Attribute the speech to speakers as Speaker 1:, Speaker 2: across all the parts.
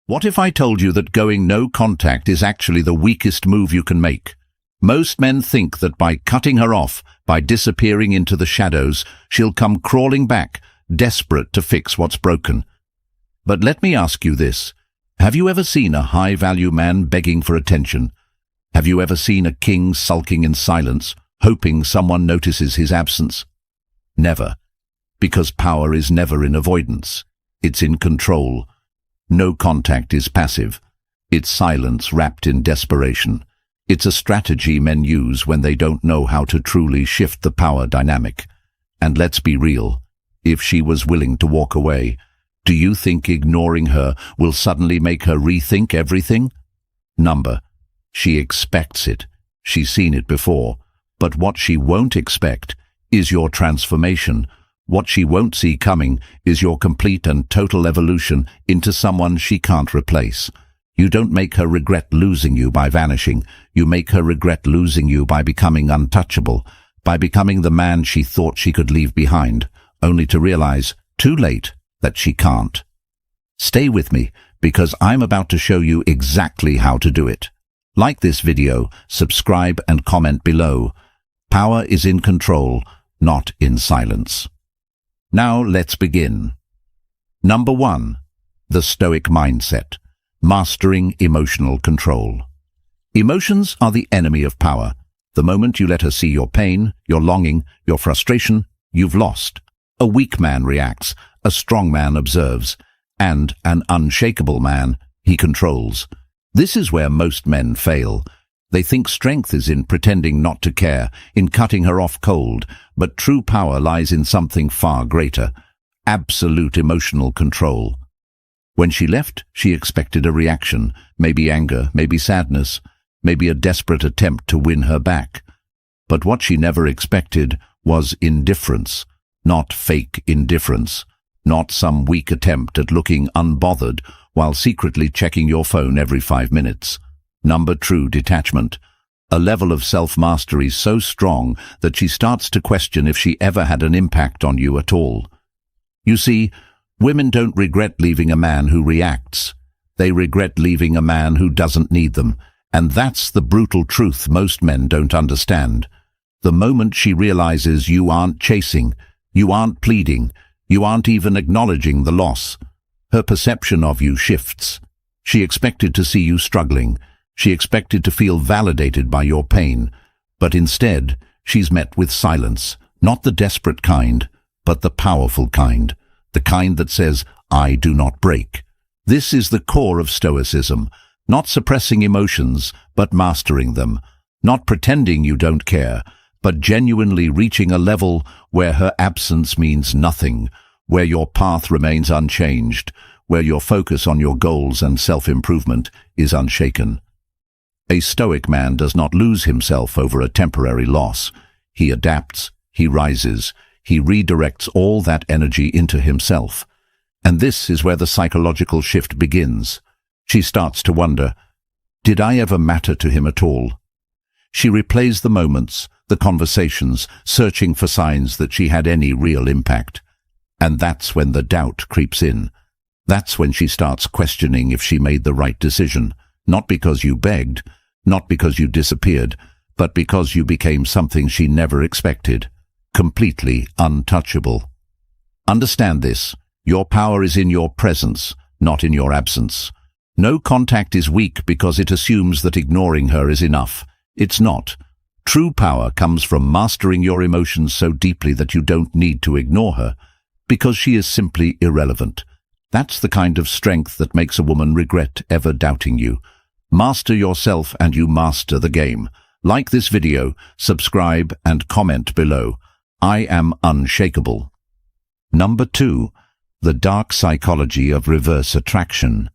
Speaker 1: What if I told you that going no contact is actually the weakest move you can make? Most men think that by cutting her off, by disappearing into the shadows, she'll come crawling back, desperate to fix what's broken. But let me ask you this. Have you ever seen a high-value man begging for attention? Have you ever seen a king sulking in silence, hoping someone notices his absence? Never. Because power is never in avoidance. It's in control. No contact is passive. It's silence wrapped in desperation. It's a strategy men use when they don't know how to truly shift the power dynamic. And let's be real. If she was willing to walk away, do you think ignoring her will suddenly make her rethink everything? Number. She expects it. She's seen it before. But what she won't expect is your transformation. What she won't see coming is your complete and total evolution into someone she can't replace. You don't make her regret losing you by vanishing. You make her regret losing you by becoming untouchable, by becoming the man she thought she could leave behind, only to realize, too late, that she can't. Stay with me, because I'm about to show you exactly how to do it. Like this video, subscribe and comment below. Power is in control, not in silence. Now let's begin. Number 1. The Stoic Mindset. Mastering emotional control. Emotions are the enemy of power. The moment you let her see your pain, your longing, your frustration, you've lost. A weak man reacts, a strong man observes, and an unshakable man, he controls. This is where most men fail. They think strength is in pretending not to care, in cutting her off cold, but true power lies in something far greater: absolute emotional control. When she left, she expected a reaction, maybe anger, maybe sadness, maybe a desperate attempt to win her back. But what she never expected was indifference, not fake indifference, not some weak attempt at looking unbothered while secretly checking your phone every 5 minutes. Number 2, detachment. A level of self-mastery so strong that she starts to question if she ever had an impact on you at all. You see, women don't regret leaving a man who reacts. They regret leaving a man who doesn't need them. And that's the brutal truth most men don't understand. The moment she realizes you aren't chasing, you aren't pleading, you aren't even acknowledging the loss, her perception of you shifts. She expected to see you struggling. She expected to feel validated by your pain. But instead, she's met with silence, not the desperate kind, but the powerful kind. The kind that says, I do not break. This is the core of Stoicism, not suppressing emotions, but mastering them, not pretending you don't care, but genuinely reaching a level where her absence means nothing, where your path remains unchanged, where your focus on your goals and self-improvement is unshaken. A Stoic man does not lose himself over a temporary loss. He adapts, he rises, he redirects all that energy into himself. And this is where the psychological shift begins. She starts to wonder, did I ever matter to him at all? She replays the moments, the conversations, searching for signs that she had any real impact. And that's when the doubt creeps in. That's when she starts questioning if she made the right decision, not because you begged, not because you disappeared, but because you became something she never expected. Completely untouchable. Understand this. Your power is in your presence, not in your absence. No contact is weak because it assumes that ignoring her is enough. It's not. True power comes from mastering your emotions so deeply that you don't need to ignore her, because she is simply irrelevant. That's the kind of strength that makes a woman regret ever doubting you. Master yourself and you master the game. Like this video, subscribe and comment below. I am unshakable. Number 2. The dark psychology of reverse attraction.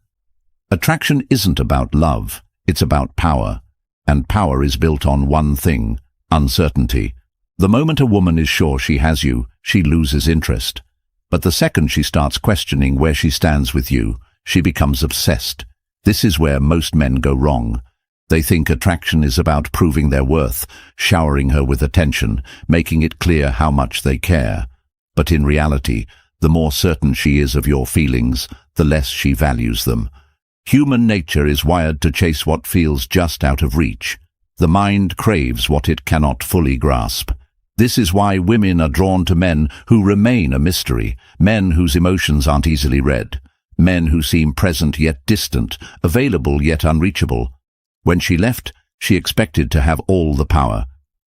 Speaker 1: Attraction isn't about love, it's about power. And power is built on one thing: uncertainty. The moment a woman is sure she has you, she loses interest. But the second she starts questioning where she stands with you, she becomes obsessed. This is where most men go wrong. They think attraction is about proving their worth, showering her with attention, making it clear how much they care. But in reality, the more certain she is of your feelings, the less she values them. Human nature is wired to chase what feels just out of reach. The mind craves what it cannot fully grasp. This is why women are drawn to men who remain a mystery, men whose emotions aren't easily read, men who seem present yet distant, available yet unreachable. When she left, she expected to have all the power.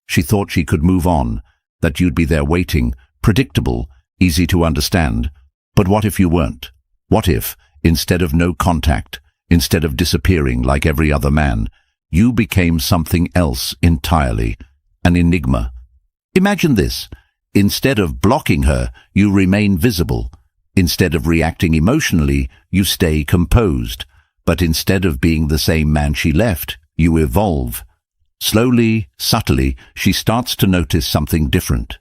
Speaker 1: She thought she could move on, that you'd be there waiting, predictable, easy to understand. But what if you weren't? What if, instead of no contact, instead of disappearing like every other man, you became something else entirely, an enigma? Imagine this. Instead of blocking her, you remain visible. Instead of reacting emotionally, you stay composed. But instead of being the same man she left, you evolve. Slowly, subtly, she starts to notice something different.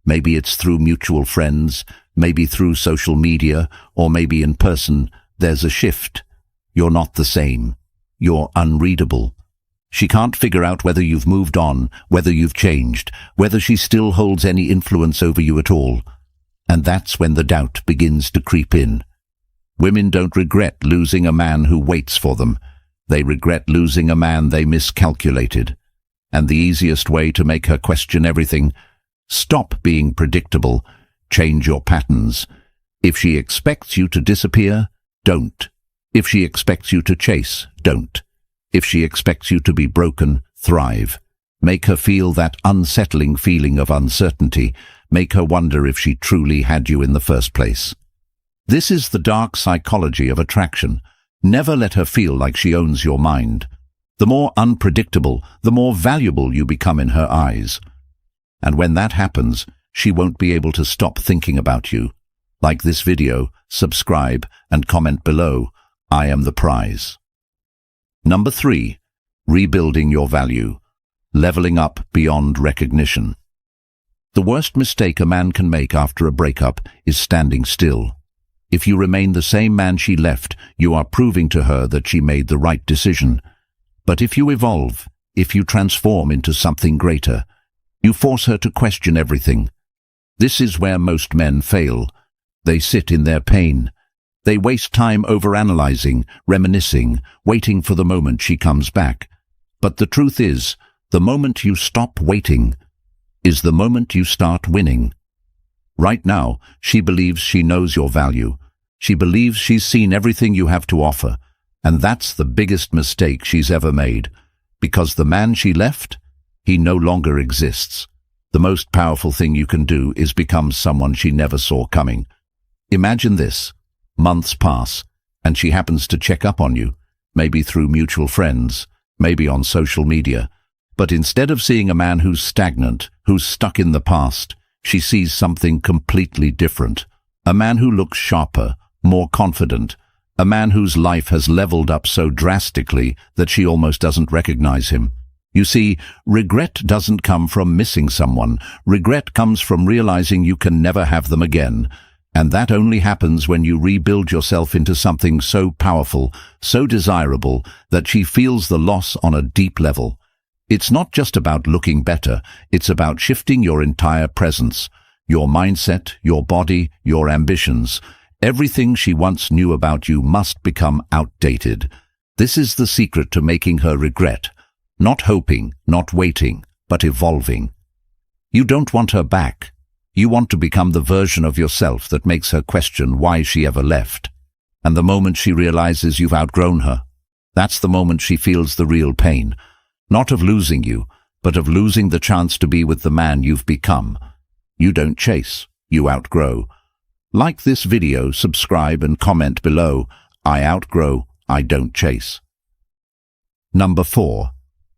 Speaker 1: Maybe it's through mutual friends, maybe through social media, or maybe in person. There's a shift. You're not the same. You're unreadable. She can't figure out whether you've moved on, whether you've changed, whether she still holds any influence over you at all. And that's when the doubt begins to creep in. Women don't regret losing a man who waits for them. They regret losing a man they miscalculated. And the easiest way to make her question everything: stop being predictable, change your patterns. If she expects you to disappear, don't. If she expects you to chase, don't. If she expects you to be broken, thrive. Make her feel that unsettling feeling of uncertainty. Make her wonder if she truly had you in the first place. This is the dark psychology of attraction. Never let her feel like she owns your mind. The more unpredictable, the more valuable you become in her eyes. And when that happens, she won't be able to stop thinking about you. Like this video, subscribe, and comment below. I am the prize. Number 3. Rebuilding your value. Leveling up beyond recognition. The worst mistake a man can make after a breakup is standing still. If you remain the same man she left, you are proving to her that she made the right decision. But if you evolve, if you transform into something greater, you force her to question everything. This is where most men fail. They sit in their pain. They waste time overanalyzing, reminiscing, waiting for the moment she comes back. But the truth is, the moment you stop waiting is the moment you start winning. Right now, she believes she knows your value. She believes she's seen everything you have to offer. And that's the biggest mistake she's ever made. Because the man she left, he no longer exists. The most powerful thing you can do is become someone she never saw coming. Imagine this. Months pass, and she happens to check up on you, maybe through mutual friends, maybe on social media. But instead of seeing a man who's stagnant, who's stuck in the past, she sees something completely different. A man who looks sharper, more confident, a man whose life has leveled up so drastically that she almost doesn't recognize him. You see, regret doesn't come from missing someone. Regret comes from realizing you can never have them again. And that only happens when you rebuild yourself into something so powerful, so desirable, that she feels the loss on a deep level. It's not just about looking better, it's about shifting your entire presence, your mindset, your body, your ambitions. Everything she once knew about you must become outdated. This is the secret to making her regret. Not hoping, not waiting, but evolving. You don't want her back. You want to become the version of yourself that makes her question why she ever left. And the moment she realizes you've outgrown her, that's the moment she feels the real pain. Not of losing you, but of losing the chance to be with the man you've become. You don't chase, you outgrow. Like this video, subscribe and comment below. I outgrow, I don't chase. Number 4.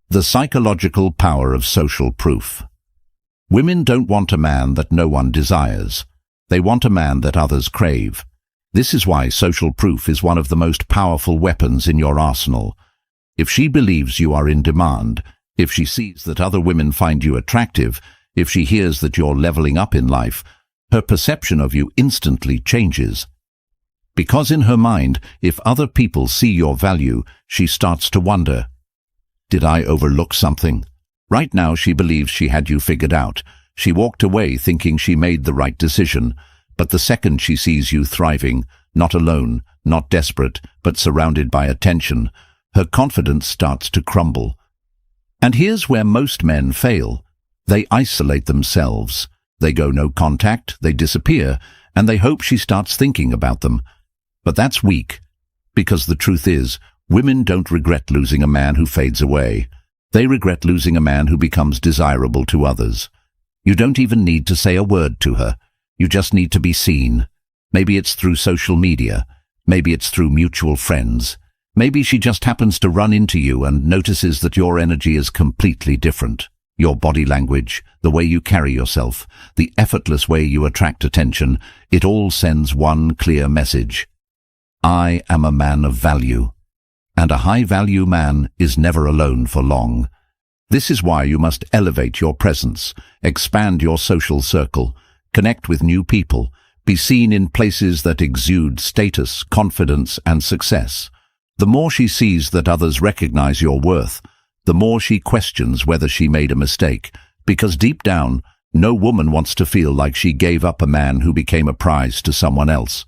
Speaker 1: The psychological power of social proof. Women don't want a man that no one desires. They want a man that others crave. This is why social proof is one of the most powerful weapons in your arsenal. If she believes you are in demand, if she sees that other women find you attractive, if she hears that you're leveling up in life, her perception of you instantly changes. Because in her mind, if other people see your value, she starts to wonder, did I overlook something? Right now she believes she had you figured out. She walked away thinking she made the right decision, but the second she sees you thriving, not alone, not desperate, but surrounded by attention, her confidence starts to crumble. And here's where most men fail. They isolate themselves. They go no contact, they disappear, and they hope she starts thinking about them. But that's weak, because the truth is, women don't regret losing a man who fades away. They regret losing a man who becomes desirable to others. You don't even need to say a word to her. You just need to be seen. Maybe it's through social media. Maybe it's through mutual friends. Maybe she just happens to run into you and notices that your energy is completely different. Your body language, the way you carry yourself, the effortless way you attract attention, it all sends one clear message. I am a man of value. And a high-value man is never alone for long. This is why you must elevate your presence, expand your social circle, connect with new people, be seen in places that exude status, confidence, and success. The more she sees that others recognize your worth, the more she questions whether she made a mistake, because deep down, no woman wants to feel like she gave up a man who became a prize to someone else.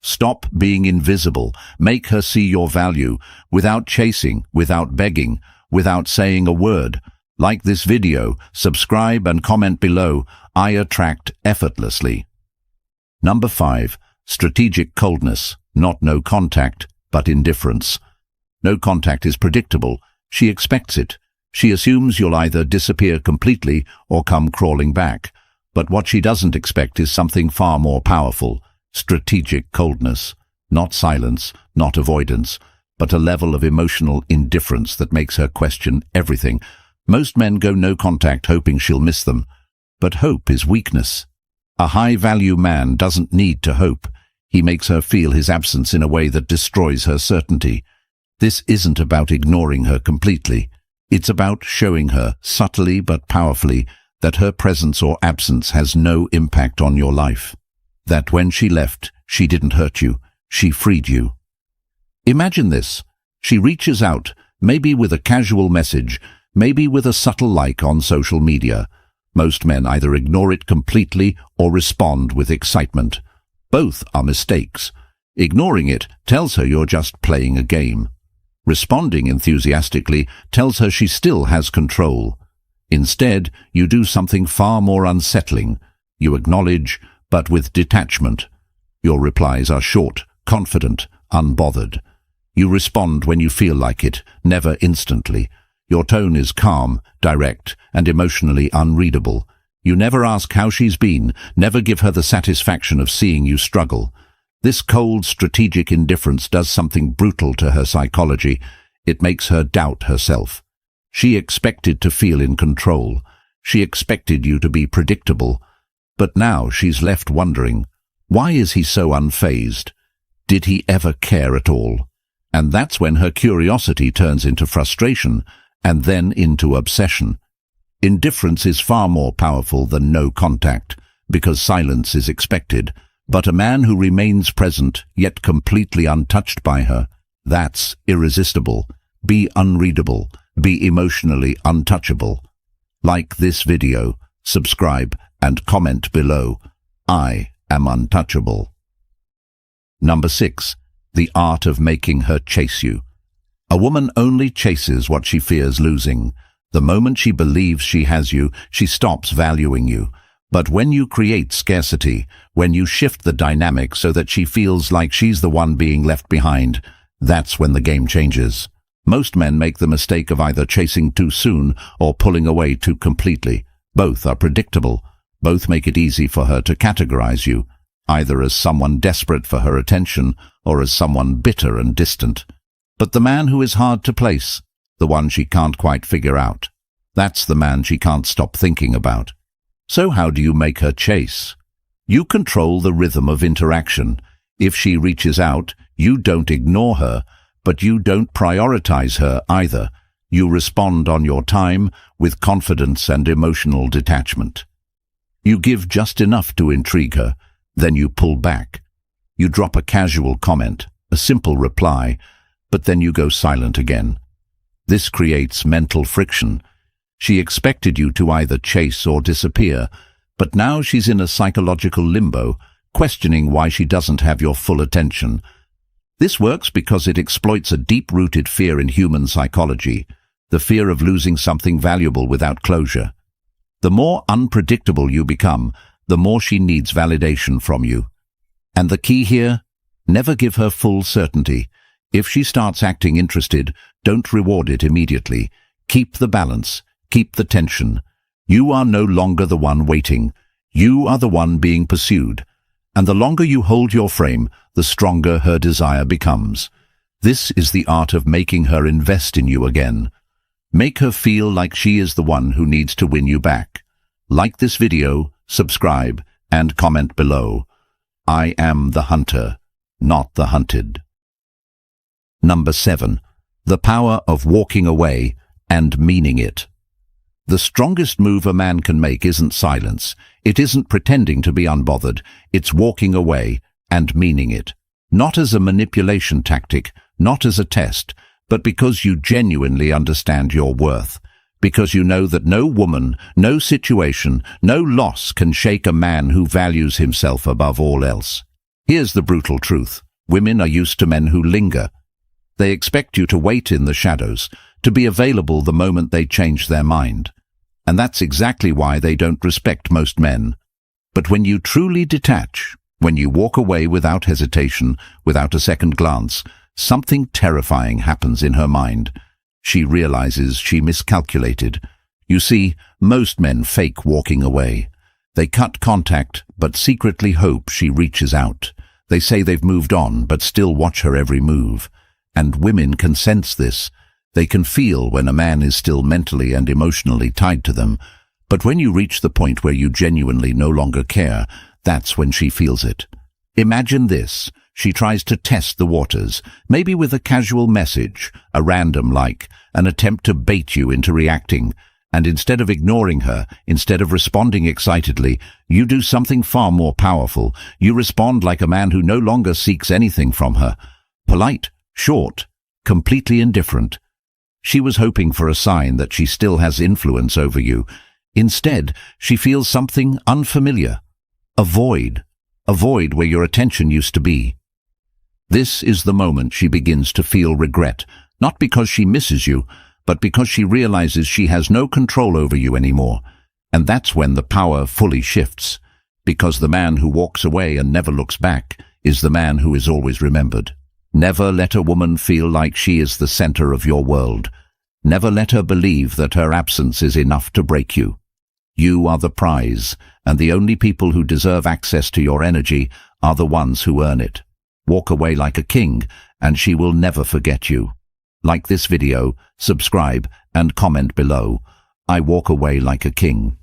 Speaker 1: Stop being invisible. Make her see your value, without chasing, without begging, without saying a word. Like this video, subscribe and comment below. I attract effortlessly. Number 5. Strategic coldness, not no contact, but indifference. No contact is predictable. She expects it. She assumes you'll either disappear completely or come crawling back. But what she doesn't expect is something far more powerful. Strategic coldness. Not silence, not avoidance, but a level of emotional indifference that makes her question everything. Most men go no contact hoping she'll miss them. But hope is weakness. A high-value man doesn't need to hope. He makes her feel his absence in a way that destroys her certainty. This isn't about ignoring her completely. It's about showing her, subtly but powerfully, that her presence or absence has no impact on your life. That when she left, she didn't hurt you, she freed you. Imagine this. She reaches out, maybe with a casual message, maybe with a subtle like on social media. Most men either ignore it completely or respond with excitement. Both are mistakes. Ignoring it tells her you're just playing a game. Responding enthusiastically tells her she still has control. Instead, you do something far more unsettling. You acknowledge, but with detachment. Your replies are short, confident, unbothered. You respond when you feel like it, never instantly. Your tone is calm, direct, and emotionally unreadable. You never ask how she's been, never give her the satisfaction of seeing you struggle. This cold, strategic indifference does something brutal to her psychology. It makes her doubt herself. She expected to feel in control. She expected you to be predictable. But now she's left wondering, why is he so unfazed? Did he ever care at all? And that's when her curiosity turns into frustration, and then into obsession. Indifference is far more powerful than no contact, because silence is expected. But a man who remains present, yet completely untouched by her, that's irresistible. Be unreadable. Be emotionally untouchable. Like this video, subscribe, and comment below. I am untouchable. Number 6. The art of making her chase you. A woman only chases what she fears losing. The moment she believes she has you, she stops valuing you. But when you create scarcity, when you shift the dynamic so that she feels like she's the one being left behind, that's when the game changes. Most men make the mistake of either chasing too soon or pulling away too completely. Both are predictable. Both make it easy for her to categorize you, either as someone desperate for her attention or as someone bitter and distant. But the man who is hard to place, the one she can't quite figure out, that's the man she can't stop thinking about. So how do you make her chase? You control the rhythm of interaction. If she reaches out, you don't ignore her, but you don't prioritize her either. You respond on your time with confidence and emotional detachment. You give just enough to intrigue her, then you pull back. You drop a casual comment, a simple reply, but then you go silent again. This creates mental friction. She expected you to either chase or disappear, but now she's in a psychological limbo, questioning why she doesn't have your full attention. This works because it exploits a deep-rooted fear in human psychology, the fear of losing something valuable without closure. The more unpredictable you become, the more she needs validation from you. And the key here? Never give her full certainty. If she starts acting interested, don't reward it immediately. Keep the balance. Keep the tension. You are no longer the one waiting. You are the one being pursued. And the longer you hold your frame, the stronger her desire becomes. This is the art of making her invest in you again. Make her feel like she is the one who needs to win you back. Like this video, subscribe, and comment below. I am the hunter, not the hunted. Number 7. The power of walking away and meaning it. The strongest move a man can make isn't silence. It isn't pretending to be unbothered. It's walking away and meaning it. Not as a manipulation tactic, not as a test, but because you genuinely understand your worth. Because you know that no woman, no situation, no loss can shake a man who values himself above all else. Here's the brutal truth. Women are used to men who linger. They expect you to wait in the shadows, to be available the moment they change their mind. And that's exactly why they don't respect most men. But when you truly detach, when you walk away without hesitation, without a second glance, something terrifying happens in her mind. She realizes she miscalculated. You see, most men fake walking away. They cut contact, but secretly hope she reaches out. They say they've moved on, but still watch her every move. And women can sense this. They can feel when a man is still mentally and emotionally tied to them. But when you reach the point where you genuinely no longer care, that's when she feels it. Imagine this. She tries to test the waters, maybe with a casual message, a random like, an attempt to bait you into reacting. And instead of ignoring her, instead of responding excitedly, you do something far more powerful. You respond like a man who no longer seeks anything from her. Polite, short, completely indifferent. She was hoping for a sign that she still has influence over you. Instead, she feels something unfamiliar. A void where your attention used to be. This is the moment she begins to feel regret, not because she misses you, but because she realizes she has no control over you anymore. And that's when the power fully shifts, because the man who walks away and never looks back is the man who is always remembered. Never let a woman feel like she is the center of your world. Never let her believe that her absence is enough to break you. You are the prize, and the only people who deserve access to your energy are the ones who earn it. Walk away like a king, and she will never forget you. Like this video, subscribe, and comment below. I walk away like a king.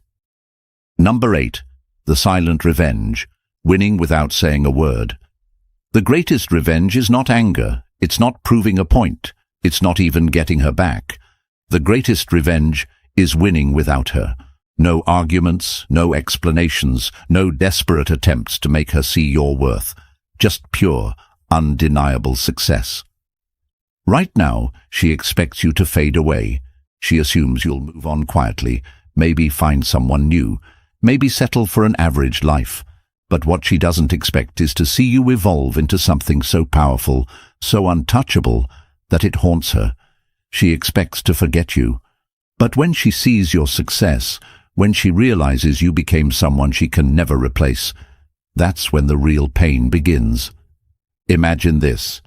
Speaker 1: Number 8. The silent revenge. Winning without saying a word. The greatest revenge is not anger. It's not proving a point. It's not even getting her back. The greatest revenge is winning without her. No arguments, no explanations, no desperate attempts to make her see your worth. Just pure, undeniable success. Right now, she expects you to fade away. She assumes you'll move on quietly, maybe find someone new, maybe settle for an average life. But what she doesn't expect is to see you evolve into something so powerful, so untouchable, that it haunts her. She expects to forget you. But when she sees your success, when she realizes you became someone she can never replace, that's when the real pain begins. Imagine this.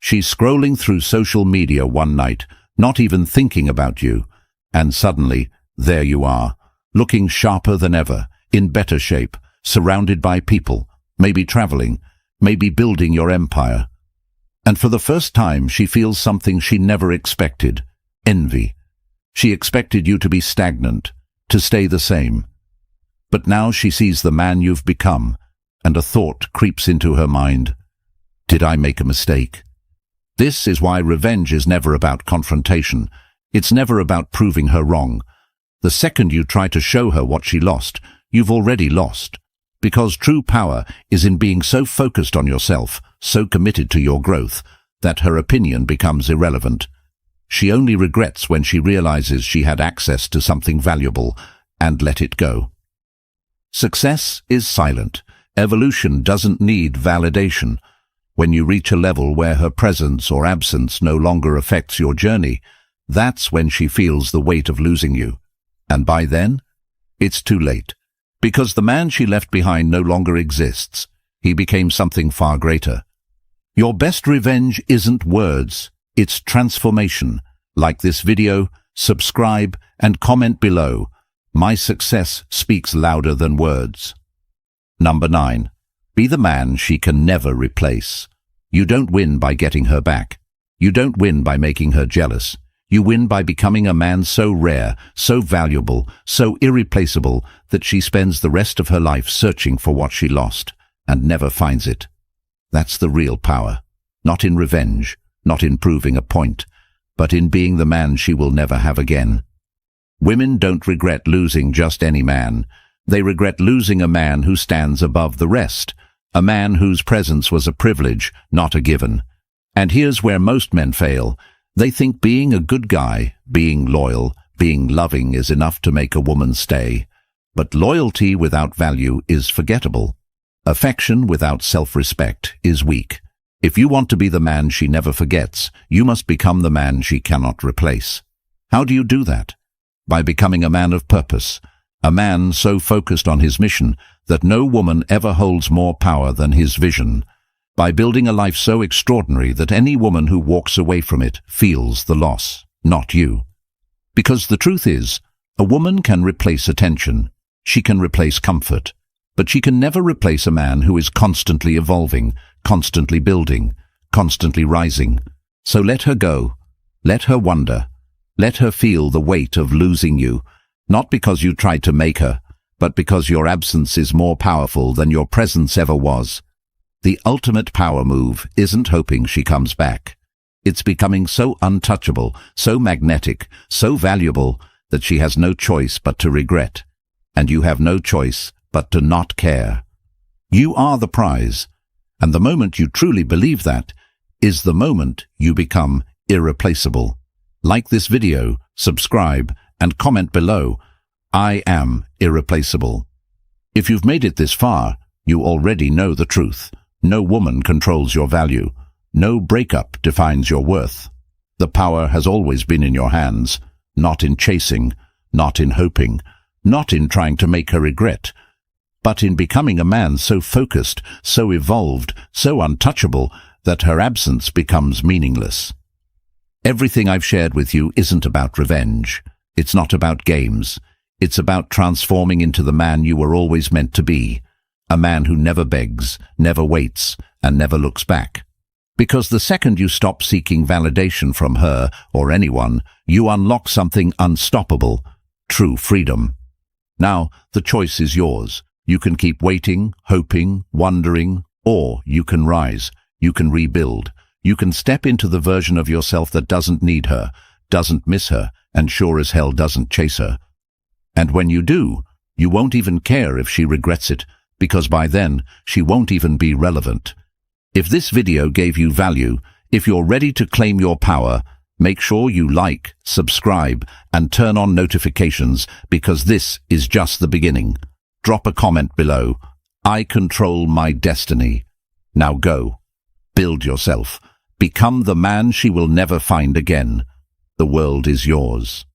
Speaker 1: She's scrolling through social media one night, not even thinking about you, and suddenly, there you are, looking sharper than ever, in better shape, surrounded by people, maybe traveling, maybe building your empire. And for the first time, she feels something she never expected: envy. She expected you to be stagnant, to stay the same. But now she sees the man you've become, and a thought creeps into her mind. Did I make a mistake? This is why revenge is never about confrontation. It's never about proving her wrong. The second you try to show her what she lost, you've already lost. Because true power is in being so focused on yourself, so committed to your growth, that her opinion becomes irrelevant. She only regrets when she realizes she had access to something valuable and let it go. Success is silent. Evolution doesn't need validation. When you reach a level where her presence or absence no longer affects your journey, that's when she feels the weight of losing you. And by then, it's too late. Because the man she left behind no longer exists. He became something far greater. Your best revenge isn't words, it's transformation. Like this video, subscribe, and comment below. My success speaks louder than words. Number 9. Be the man she can never replace. You don't win by getting her back. You don't win by making her jealous. You win by becoming a man so rare, so valuable, so irreplaceable that she spends the rest of her life searching for what she lost and never finds it. That's the real power. Not in revenge, not in proving a point, but in being the man she will never have again. Women don't regret losing just any man. They regret losing a man who stands above the rest, a man whose presence was a privilege, not a given. And here's where most men fail. They think being a good guy, being loyal, being loving is enough to make a woman stay. But loyalty without value is forgettable. Affection without self-respect is weak. If you want to be the man she never forgets, you must become the man she cannot replace. How do you do that? By becoming a man of purpose, a man so focused on his mission that no woman ever holds more power than his vision. By building a life so extraordinary that any woman who walks away from it feels the loss, not you. Because the truth is, a woman can replace attention, she can replace comfort, but she can never replace a man who is constantly evolving, constantly building, constantly rising. So let her go, let her wonder, let her feel the weight of losing you, not because you tried to make her, but because your absence is more powerful than your presence ever was. The ultimate power move isn't hoping she comes back. It's becoming so untouchable, so magnetic, so valuable that she has no choice but to regret. And you have no choice but to not care. You are the prize, and the moment you truly believe that is the moment you become irreplaceable. Like this video, subscribe, and comment below. I am irreplaceable. If you've made it this far, you already know the truth. No woman controls your value. No breakup defines your worth. The power has always been in your hands, not in chasing, not in hoping, not in trying to make her regret, but in becoming a man so focused, so evolved, so untouchable that her absence becomes meaningless. Everything I've shared with you isn't about revenge. It's not about games. It's about transforming into the man you were always meant to be. A man who never begs, never waits, and never looks back. Because the second you stop seeking validation from her or anyone, you unlock something unstoppable, true freedom. Now, the choice is yours. You can keep waiting, hoping, wondering, or you can rise. You can rebuild. You can step into the version of yourself that doesn't need her, doesn't miss her, and sure as hell doesn't chase her. And when you do, you won't even care if she regrets it, because by then, she won't even be relevant. If this video gave you value, if you're ready to claim your power, make sure you like, subscribe, and turn on notifications, because this is just the beginning. Drop a comment below. I control my destiny. Now go. Build yourself. Become the man she will never find again. The world is yours.